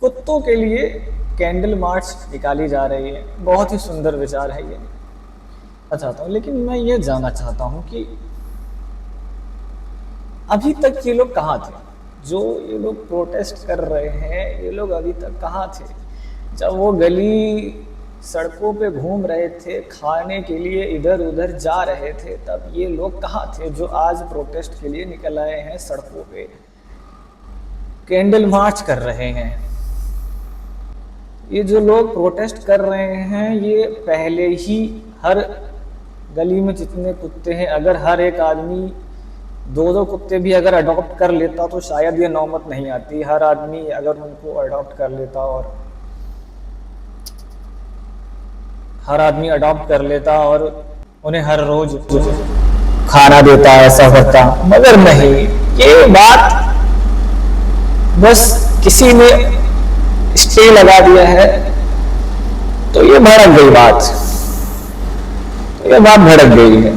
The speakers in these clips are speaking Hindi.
कुत्तों के लिए कैंडल मार्च निकाली जा रही है। बहुत ही सुंदर विचार है ये। चाहता हूँ, लेकिन मैं ये जानना चाहता हूँ कि अभी तक ये लोग कहाँ थे? जो ये लोग प्रोटेस्ट कर रहे हैं, ये लोग अभी तक कहाँ थे? जब वो गली सड़कों पे घूम रहे थे, खाने के लिए इधर उधर जा रहे थे, तब ये लोग कहाँ थे जो आज प्रोटेस्ट के लिए निकल आए हैं सड़कों पे, कैंडल मार्च कर रहे हैं? ये जो लोग प्रोटेस्ट कर रहे हैं, ये पहले ही हर गली में जितने कुत्ते हैं, अगर हर एक आदमी दो दो कुत्ते भी अगर अडॉप्ट कर लेता तो शायद ये नौबत नहीं आती। हर आदमी अगर उनको अडॉप्ट कर लेता और हर आदमी अडॉप्ट कर लेता और उन्हें हर रोज खाना देता, ऐसा होता। मगर नहीं, ये बात बस किसी ने स्टे लगा दिया है, तो ये भड़क गई बात, तो ये बात भड़क गई है।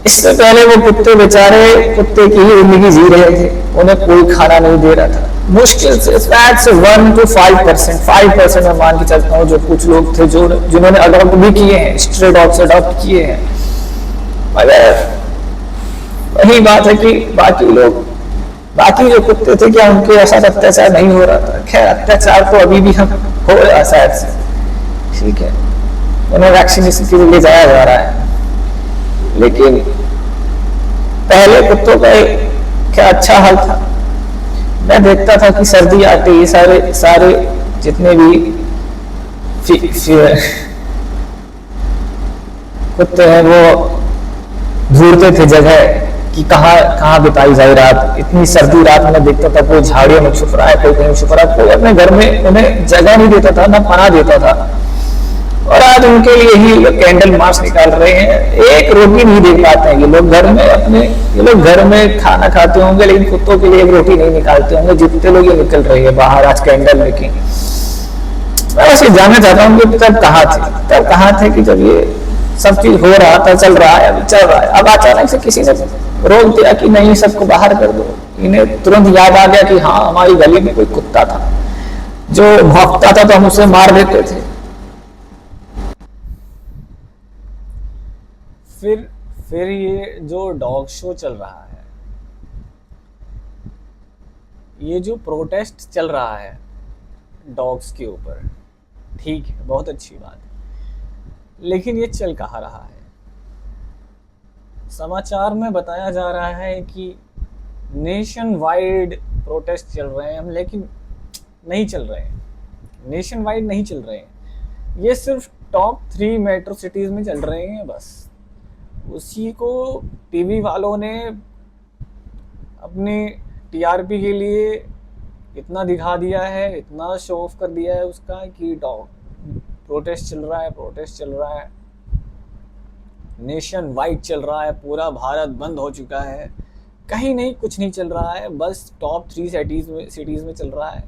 इससे पहले वो कुत्ते बेचारे कुत्ते की ही जिंदगी जी रहे थे, उन्हें कोई खाना नहीं दे रहा था। मुश्किल से 1 to 5%, 5% मैं मान के चलता हूँ जो कुछ लोग थे जो जिन्होंने अडॉप्ट भी किए हैं, स्ट्रे डॉग से अडॉप्ट किए हैं। मगर वही बात है कि बाकी जो कुत्ते थे, क्या उनके ऐसा अत्याचार नहीं हो रहा था? खैर, अत्याचार तो अभी भी हम हो रहा शायद से, ठीक है, उन्हें वैक्सीनेशन के लिए ले जाया जा रहा है। लेकिन पहले कुत्तों का क्या अच्छा हाल था। मैं देखता था कि सर्दी आते ही सारे जितने भी कुत्ते हैं वो ढूंढते थे जगह कि कहाँ बिताई जाए रात। इतनी सर्दी रात में देखता था कोई झाड़ियों में छुप रहा है, कोई कहीं छुप रहा है, कोई अपने घर में उन्हें जगह नहीं देता था, ना पनाह देता था। और आज उनके लिए ही कैंडल मार्च निकाल रहे हैं। एक रोटी नहीं दे पाते हैं ये लोग घर में खाना खाते होंगे, लेकिन कुत्तों के लिए एक रोटी नहीं निकालते होंगे। जितने लोग ये निकल रहे हैं बाहर आज कैंडल लेके, मैं बस ये जानना चाहता हूँ कि तब कहाँ थे कि जब ये सब चीज हो रहा था, चल रहा है। अब अचानक से किसी ने रोक दिया कि नहीं, सबको बाहर कर दो। इन्हें तुरंत याद आ गया कि हाँ, हमारी गली में कोई कुत्ता था जो भौंकता था तो हम उसे मार देते थे। फिर ये जो डॉग शो चल रहा है, ये जो प्रोटेस्ट चल रहा है डॉग्स के ऊपर, ठीक है, बहुत अच्छी बात है, लेकिन ये चल कहाँ रहा है? समाचार में बताया जा रहा है कि नेशन वाइड प्रोटेस्ट चल रहे हैं हम, लेकिन नहीं चल रहे हैं, नेशन वाइड नहीं चल रहे हैं। ये सिर्फ टॉप 3 मेट्रो सिटीज में चल रहे हैं बस। उसी को टीवी वालों ने अपने टीआरपी के लिए इतना दिखा दिया है, इतना शो ऑफ कर दिया है उसका कि प्रोटेस्ट चल रहा है, नेशन वाइड चल रहा है, पूरा भारत बंद हो चुका है। कहीं नहीं, कुछ नहीं चल रहा है, बस टॉप 3 सिटीज़ में चल रहा है।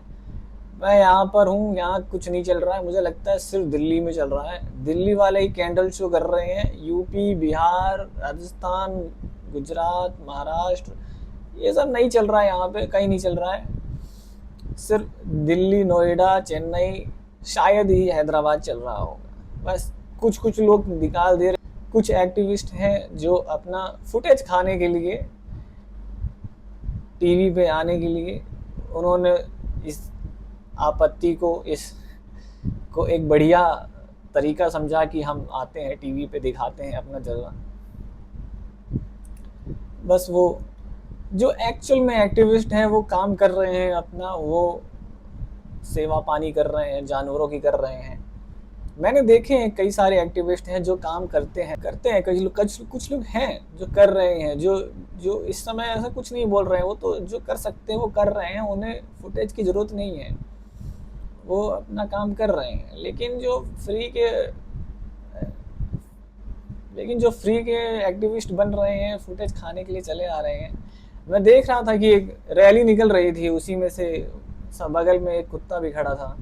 मैं यहाँ पर हूँ, यहाँ कुछ नहीं चल रहा है। मुझे लगता है सिर्फ दिल्ली में चल रहा है। दिल्ली वाले ही कैंडल शो कर रहे हैं। यूपी, बिहार, राजस्थान, गुजरात, महाराष्ट्र, ये सब नहीं चल रहा है, यहाँ पे कहीं नहीं चल रहा है। सिर्फ दिल्ली, नोएडा, चेन्नई, शायद ही हैदराबाद चल रहा होगा। बस कुछ लोग निकाल दे रहे। कुछ एक्टिविस्ट हैं जो अपना फुटेज खाने के लिए, टीवी पे आने के लिए, उन्होंने इस आपत्ति को एक बढ़िया तरीका समझा कि हम आते हैं टीवी पे दिखाते हैं अपना जलवा। बस वो जो एक्चुअल में एक्टिविस्ट हैं वो काम कर रहे हैं अपना, वो सेवा पानी कर रहे हैं, जानवरों की कर रहे हैं। मैंने देखे हैं कई सारे एक्टिविस्ट हैं जो काम करते हैं कुछ लोग हैं जो कर रहे हैं, जो इस समय ऐसा कुछ नहीं बोल रहे हैं। वो तो जो कर सकते हैं वो कर रहे हैं, उन्हें फुटेज की ज़रूरत नहीं है, वो अपना काम कर रहे हैं। लेकिन जो फ्री के एक्टिविस्ट बन रहे हैं, फुटेज खाने के लिए चले आ रहे हैं। मैं देख रहा था कि एक रैली निकल रही थी, उसी में से बगल में एक कुत्ता भी खड़ा था,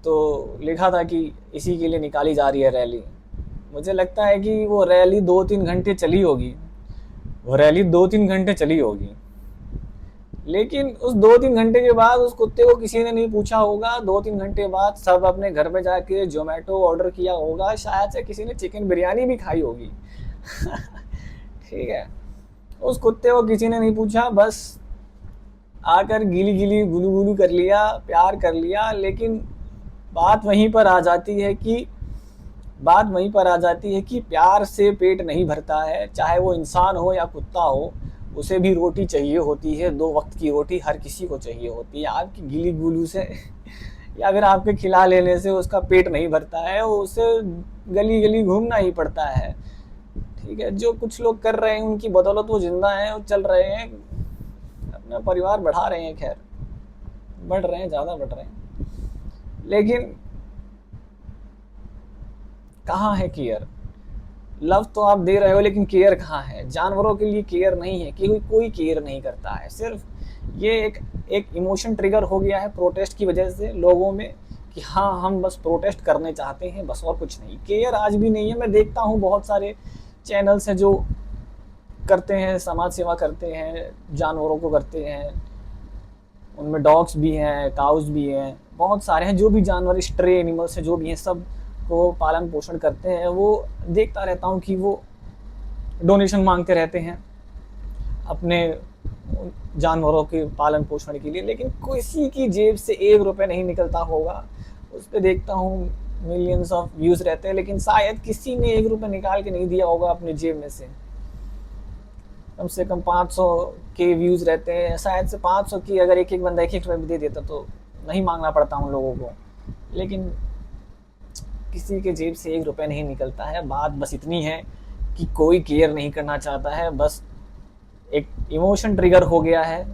तो लिखा था कि इसी के लिए निकाली जा रही है रैली। मुझे लगता है कि वो रैली 2-3 घंटे चली होगी, लेकिन उस 2-3 घंटे के बाद उस कुत्ते को किसी ने नहीं पूछा होगा, 2-3 घंटे बाद सब अपने घर पे जाके जोमेटो ऑर्डर किया होगा, शायद से किसी ने चिकन बिरयानी भी खाई होगी। ठीक है, उस कुत्ते को किसी ने नहीं पूछा, बस आकर गिली गिली गुलू गुलू कर लिया, प्यार कर लिया। लेकिन बात वहीं पर आ जाती है कि प्यार से पेट नहीं भरता है, चाहे वो इंसान हो या कुत्ता हो, उसे भी रोटी चाहिए होती है। 2 वक्त की रोटी हर किसी को चाहिए होती है। आपकी गिली गुलू से या फिर आपके खिला लेने से उसका पेट नहीं भरता है, उसे गली गली घूमना ही पड़ता है। ठीक है, जो कुछ लोग कर रहे हैं उनकी बदौलत वो जिंदा हैं, वो चल रहे हैं, अपना परिवार बढ़ा रहे हैं, खैर बढ़ रहे हैं, ज़्यादा बढ़ रहे हैं। लेकिन कहाँ है केयर? लव तो आप दे रहे हो, लेकिन केयर कहाँ है? जानवरों के लिए केयर नहीं है, कि कोई केयर नहीं करता है। सिर्फ ये एक इमोशन ट्रिगर हो गया है प्रोटेस्ट की वजह से लोगों में, कि हाँ हम बस प्रोटेस्ट करने चाहते हैं, बस, और कुछ नहीं। केयर आज भी नहीं है। मैं देखता हूँ बहुत सारे चैनल्स हैं जो करते हैं, समाज सेवा करते हैं, जानवरों को करते हैं। उनमें डॉग्स भी हैं, काउज भी हैं, बहुत सारे हैं, जो भी जानवर, स्ट्रे एनिमल्स हैं, जो भी हैं, सब को पालन पोषण करते हैं। वो देखता रहता हूँ कि वो डोनेशन मांगते रहते हैं अपने जानवरों के पालन पोषण के लिए, लेकिन किसी की जेब से 1 रुपये नहीं निकलता होगा। उस पर देखता हूँ मिलियंस ऑफ व्यूज़ रहते हैं, लेकिन शायद किसी ने 1 रुपये निकाल के नहीं दिया होगा अपने जेब में से। कम से कम 500 के व्यूज़ रहते हैं, शायद से 500 की अगर एक एक बंदा 1-1 रुपये भी दे देता तो नहीं मांगना पड़ता उन लोगों को। लेकिन किसी के जेब से 1 रुपये नहीं निकलता है। बात बस इतनी है कि कोई केयर नहीं करना चाहता है, बस एक इमोशन ट्रिगर हो गया है,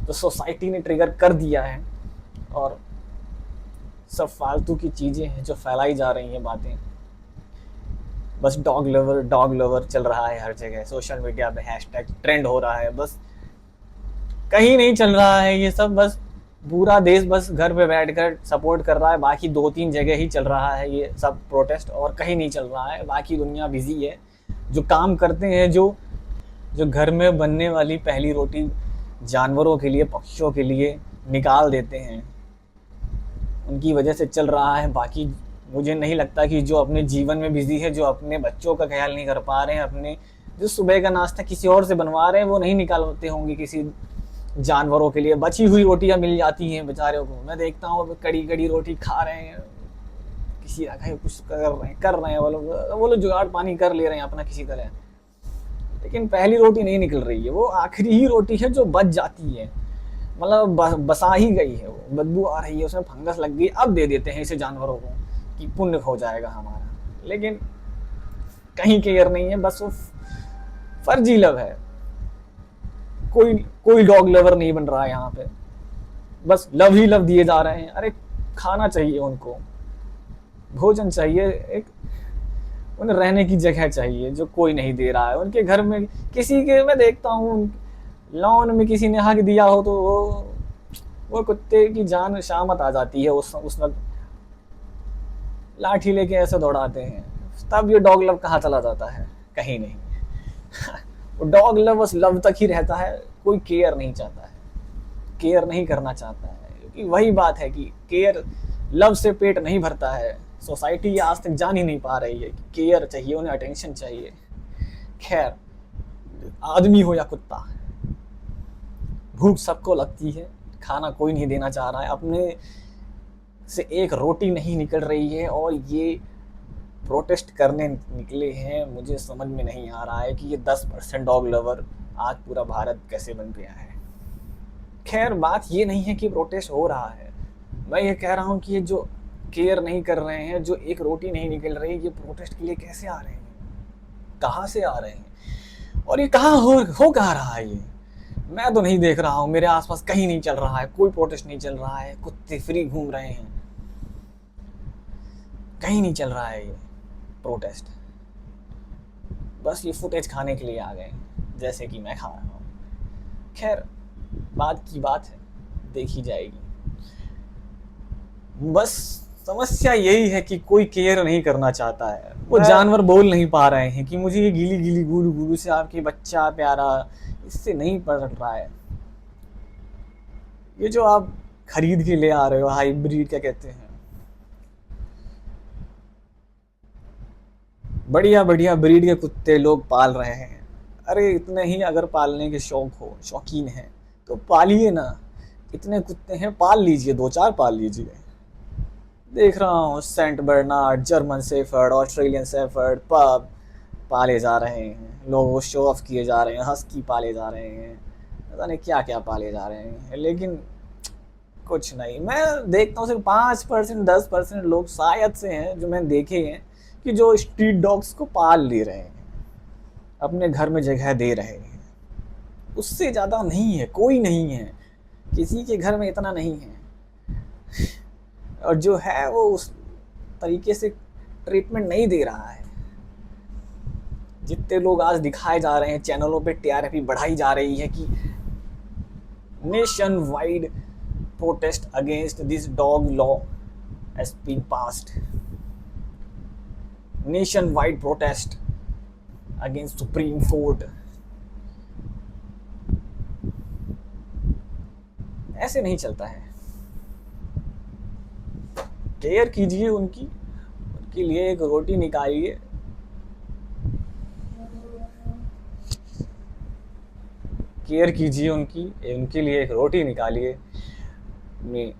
तो सोसाइटी ने ट्रिगर कर दिया है, और सब फालतू की चीज़ें हैं जो फैलाई जा रही हैं बातें। बस डॉग लवर चल रहा है हर जगह, सोशल मीडिया पे हैशटैग ट्रेंड हो रहा है, बस कहीं नहीं चल रहा है ये सब। बस पूरा देश बस घर पे बैठकर सपोर्ट कर रहा है, बाकी 2-3 जगह ही चल रहा है ये सब प्रोटेस्ट, और कहीं नहीं चल रहा है। बाकी दुनिया बिजी है। जो काम करते हैं, जो घर में बनने वाली पहली रोटी जानवरों के लिए, पक्षियों के लिए निकाल देते हैं, उनकी वजह से चल रहा है। बाकी मुझे नहीं लगता कि जो अपने जीवन में बिजी है, जो अपने बच्चों का ख्याल नहीं कर पा रहे हैं, अपने जो सुबह का नाश्ता किसी और से बनवा रहे हैं, वो नहीं निकालते होंगे किसी जानवरों के लिए। बची हुई रोटियां मिल जाती हैं बेचारों को। मैं देखता हूँ कड़ी रोटी खा रहे हैं, किसी रखा कुछ कर रहे हैं वो लोग जुगाड़ पानी कर ले रहे हैं अपना किसी तरह, लेकिन पहली रोटी नहीं निकल रही है। वो आखिरी ही रोटी है जो बच जाती है, मतलब बसा ही गई है, वो बदबू आ रही है, उसमें फंगस लग गई, अब दे देते हैं इसे जानवरों को कि पुण्य हो जाएगा हमारा। लेकिन कहीं केयर नहीं है, बस वो फर्जी लव है। कोई डॉग लवर नहीं बन रहा है यहाँ पे, बस लव ही लव दिए जा रहे हैं। अरे खाना चाहिए उनको, भोजन चाहिए, एक उन्हें रहने की जगह चाहिए, जो कोई नहीं दे रहा है। उनके घर में किसी के, मैं देखता हूँ लॉन में किसी ने हक दिया हो तो वो कुत्ते की जान शामत आ जाती है, उस वक्त लाठी लेके ऐसे दौड़ाते हैं। तब ये डॉग लव कहाँ चला जाता है? कहीं नहीं। वो डॉग लव बस लव तक ही रहता है, कोई केयर नहीं चाहता है, केयर नहीं करना चाहता है। क्योंकि वही बात है कि केयर, लव से पेट नहीं भरता है। सोसाइटी आज तक जान ही नहीं पा रही है कि केयर चाहिए, उन्हें अटेंशन चाहिए। खैर, आदमी हो या कुत्ता, भूख सबको लगती है, खाना कोई नहीं देना चाह रहा है, अपने से एक रोटी नहीं निकल रही है, और ये प्रोटेस्ट करने निकले हैं। मुझे समझ में नहीं आ रहा है कि ये 10% डॉग लवर आज पूरा भारत कैसे बन गया है। खैर, बात ये नहीं है कि प्रोटेस्ट हो रहा है, मैं ये कह रहा हूँ कि ये जो केयर नहीं कर रहे हैं, जो एक रोटी नहीं निकल रही, ये प्रोटेस्ट के लिए कैसे आ रहे हैं, कहाँ से आ रहे हैं, और ये कहाँ हो कहाँ रहा है? ये मैं तो नहीं देख रहा हूँ, मेरे आसपास कहीं नहीं चल रहा है, कोई प्रोटेस्ट नहीं चल रहा है, कुत्ते फ्री घूम रहे हैं, कहीं नहीं चल रहा है ये प्रोटेस्ट। बस ये फुटेज खाने के लिए आ गए, जैसे कि मैं खा रहा हूँ। खैर, बात की बात है, देखी जाएगी। बस समस्या यही है कि कोई केयर नहीं करना चाहता है। वो जानवर बोल नहीं पा रहे हैं कि मुझे ये गीली गीली गुलू गुलू से आपके बच्चा प्यारा, इससे नहीं पड़ रहा है। ये जो आप खरीद के ले आ रहे हो, हाइब्रिड क्या कहते हैं, बढ़िया बढ़िया ब्रीड के कुत्ते लोग पाल रहे हैं। अरे इतने ही अगर पालने के शौक हो, शौकीन है, तो पालिए ना। इतने कुत्ते हैं, पाल लीजिए, दो चार पाल लीजिए। देख रहा हूँ Saint Bernard, German shepherd, Australian shepherd, pug पाले जा रहे हैं, लोग शो ऑफ किए जा रहे हैं, हस्की पाले जा रहे हैं, पता नहीं क्या क्या पाले जा रहे हैं, लेकिन कुछ नहीं। मैं देखता हूँ सिर्फ 5% 10% लोग शायद से हैं जो मैंने देखे हैं कि जो स्ट्रीट डॉग्स को पाल ले रहे हैं, अपने घर में जगह दे रहे हैं। उससे ज़्यादा नहीं है, कोई नहीं है, किसी के घर में इतना नहीं है। और जो है वो उस तरीके से ट्रीटमेंट नहीं दे रहा है। जितने लोग आज दिखाए जा रहे हैं चैनलों पे, टीआरपी बढ़ाई जा रही है कि nation wide protest against this dog law has been passed. Nationwide protest against Supreme Court. ऐसे नहीं चलता है। केयर कीजिए उनकी, उनके लिए एक रोटी निकालिए। केयर कीजिए उनकी, उनके लिए एक रोटी निकालिए। में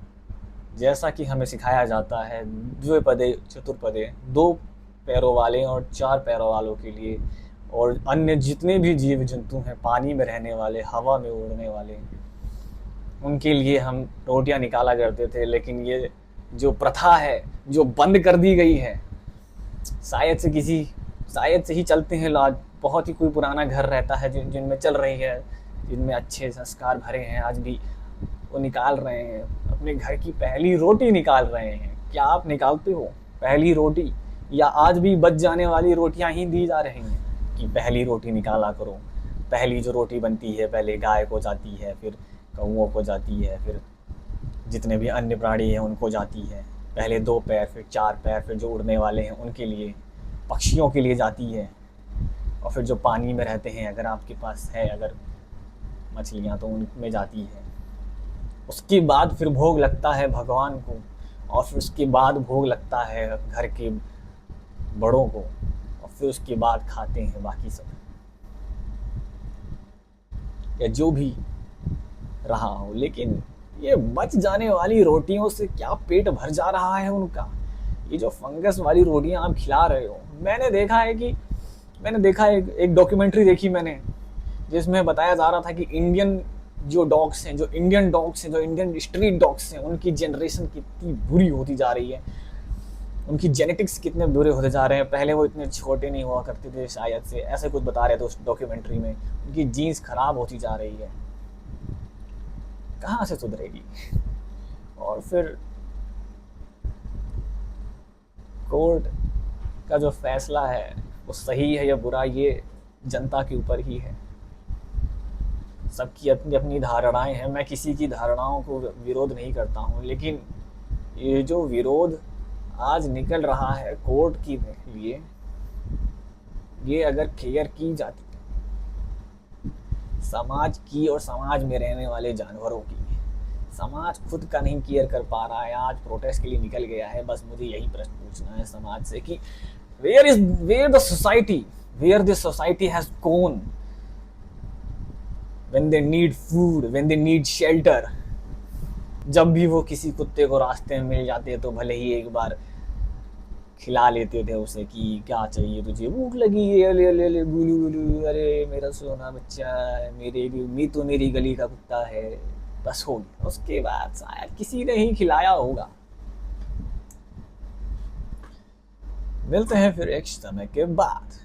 जैसा कि हमें सिखाया जाता है, द्विपदे चतुर्पदे, 2 पैरों वाले और 4 पैरों वालों के लिए, और अन्य जितने भी जीव जंतु हैं, पानी में रहने वाले, हवा में उड़ने वाले, उनके लिए हम रोटियां निकाला करते थे। लेकिन ये जो प्रथा है, जो बंद कर दी गई है, शायद से ही चलते हैं लोग। बहुत ही कोई पुराना घर रहता है जिनमें चल रही है, जिनमें अच्छे संस्कार भरे हैं, आज भी वो निकाल रहे हैं। अपने घर की पहली रोटी निकाल रहे हैं। क्या आप निकालते हो पहली रोटी, या आज भी बच जाने वाली रोटियां ही दी जा रही हैं कि पहली रोटी निकाला करो? पहली जो रोटी बनती है पहले गाय को जाती है, फिर कौओं को जाती है, फिर जितने भी अन्य प्राणी हैं उनको जाती है। पहले 2 पैर, फिर 4 पैर, फिर जो उड़ने वाले हैं उनके लिए, पक्षियों के लिए जाती है, और फिर जो पानी में रहते हैं, अगर आपके पास है अगर मछलियाँ, तो उनमें जाती है। उसके बाद फिर भोग लगता है भगवान को, और फिर उसके बाद भोग लगता है घर के बड़ों को, और फिर उसके बाद खाते हैं बाकी सब, या जो भी रहा हो। लेकिन ये बच जाने वाली रोटियों से क्या पेट भर जा रहा है उनका? ये जो फंगस वाली रोटियां आप खिला रहे हो, मैंने देखा एक डॉक्यूमेंट्री देखी मैंने, जिसमें बताया जा रहा था कि इंडियन डॉग्स हैं, जो इंडियन स्ट्रीट डॉग्स हैं, उनकी जनरेशन कितनी बुरी होती जा रही है, उनकी जेनेटिक्स कितने बुरे होते जा रहे हैं। पहले वो इतने छोटे नहीं हुआ करते थे, शायद से ऐसे कुछ बता रहे थे उस डॉक्यूमेंट्री में। उनकी जीन्स खराब होती जा रही है, कहाँ से सुधरेगी? और फिर कोर्ट का जो फैसला है वो सही है या बुरा, ये जनता के ऊपर ही है। सबकी अपनी अपनी धारणाएं हैं, मैं किसी की धारणाओं को विरोध नहीं करता हूँ, लेकिन ये जो विरोध आज निकल रहा है कोर्ट के लिए, ये अगर केयर की जाती समाज की और समाज में रहने वाले जानवरों की, समाज खुद का नहीं केयर कर पा रहा है, आज प्रोटेस्ट के लिए निकल गया है। बस मुझे यही प्रश्न पूछना है समाज से कि where the society has gone when they need food, when they need shelter। जब भी वो किसी कुत्ते को रास्ते में मिल जाते तो भले ही एक बार खिला लेते थे उसे कि क्या चाहिए तुझे, भूख लगी है, ले ले ले गुलू गुलू, अरे मेरा सोना बच्चा, मेरी गली का कुत्ता है, बस हो गया। उसके बाद शायद किसी ने ही खिलाया होगा। मिलते हैं फिर एक समय के बाद।